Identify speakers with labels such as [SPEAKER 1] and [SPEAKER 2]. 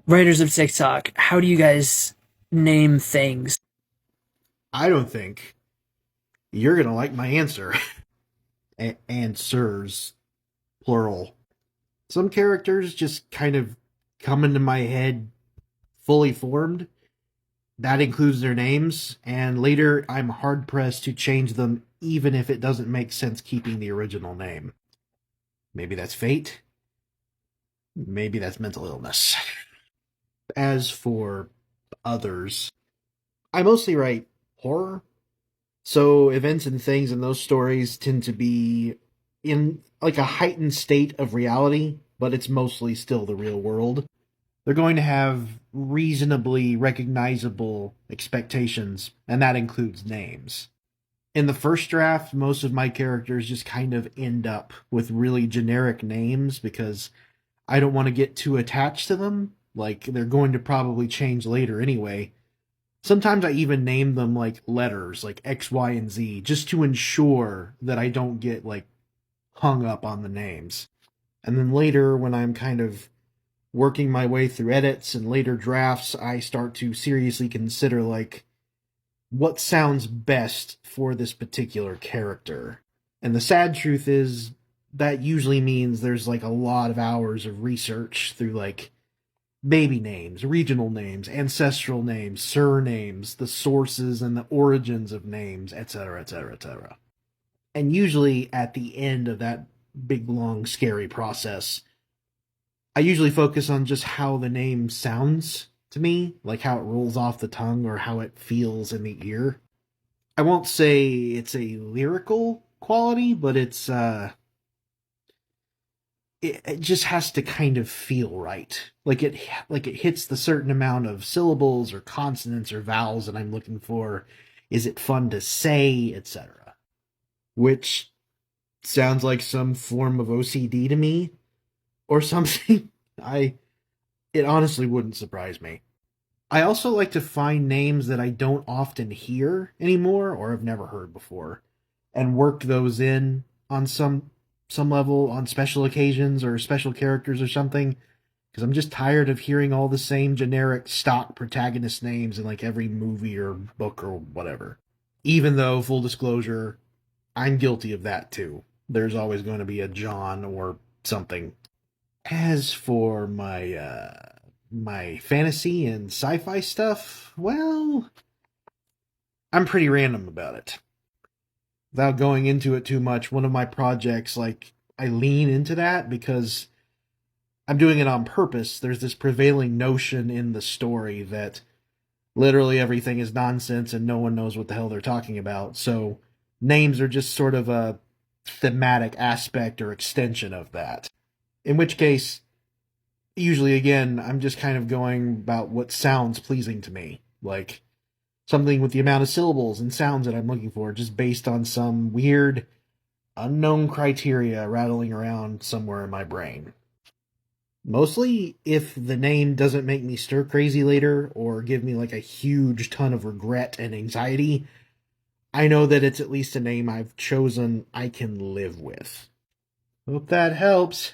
[SPEAKER 1] Writers of TikTok, how do you guys name things?
[SPEAKER 2] I don't think you're going to like my answer. Answers, plural. Some characters just kind of come into my head fully formed. That includes their names, and later I'm hard pressed to change them even if it doesn't make sense keeping the original name. Maybe that's fate. Maybe that's mental illness. As for others, I mostly write horror. So events and things in those stories tend to be in like a heightened state of reality, but it's mostly still the real world. They're going to have reasonably recognizable expectations, and that includes names. In the first draft, most of my characters just kind of end up with really generic names because I don't want to get too attached to them. Like, they're going to probably change later anyway. Sometimes I even name them like letters, like X, Y, and Z, just to ensure that I don't get like hung up on the names. And then later, when I'm kind of working my way through edits and later drafts, I start to seriously consider like what sounds best for this particular character. And the sad truth is that usually means there's like a lot of hours of research through like baby names, regional names, ancestral names, surnames, the sources and the origins of names, etc., etc., etc. And usually at the end of that big, long, scary process, I usually focus on just how the name sounds to me, like how it rolls off the tongue or how it feels in the ear. I won't say it's a lyrical quality, but it just has to kind of feel right. Like it hits the certain amount of syllables or consonants or vowels that I'm looking for. Is it fun to say, etc. Which sounds like some form of OCD to me or something. I It honestly wouldn't surprise me. I also like to find names that I don't often hear anymore or have never heard before and work those in on some level on special occasions or special characters or something because I'm just tired of hearing all the same generic stock protagonist names in like every movie or book or whatever. Even though, full disclosure, I'm guilty of that too. There's always going to be a John or something. As for my fantasy and sci-fi stuff, well, I'm pretty random about it. Without going into it too much, one of my projects, like, I lean into that because I'm doing it on purpose. There's this prevailing notion in the story that literally everything is nonsense and no one knows what the hell they're talking about. So names are just sort of a thematic aspect or extension of that. In which case, usually again, I'm just kind of going about what sounds pleasing to me. Like something with the amount of syllables and sounds that I'm looking for, just based on some weird, unknown criteria rattling around somewhere in my brain. Mostly, if the name doesn't make me stir crazy later or give me like a huge ton of regret and anxiety, I know that it's at least a name I've chosen I can live with. Hope that helps.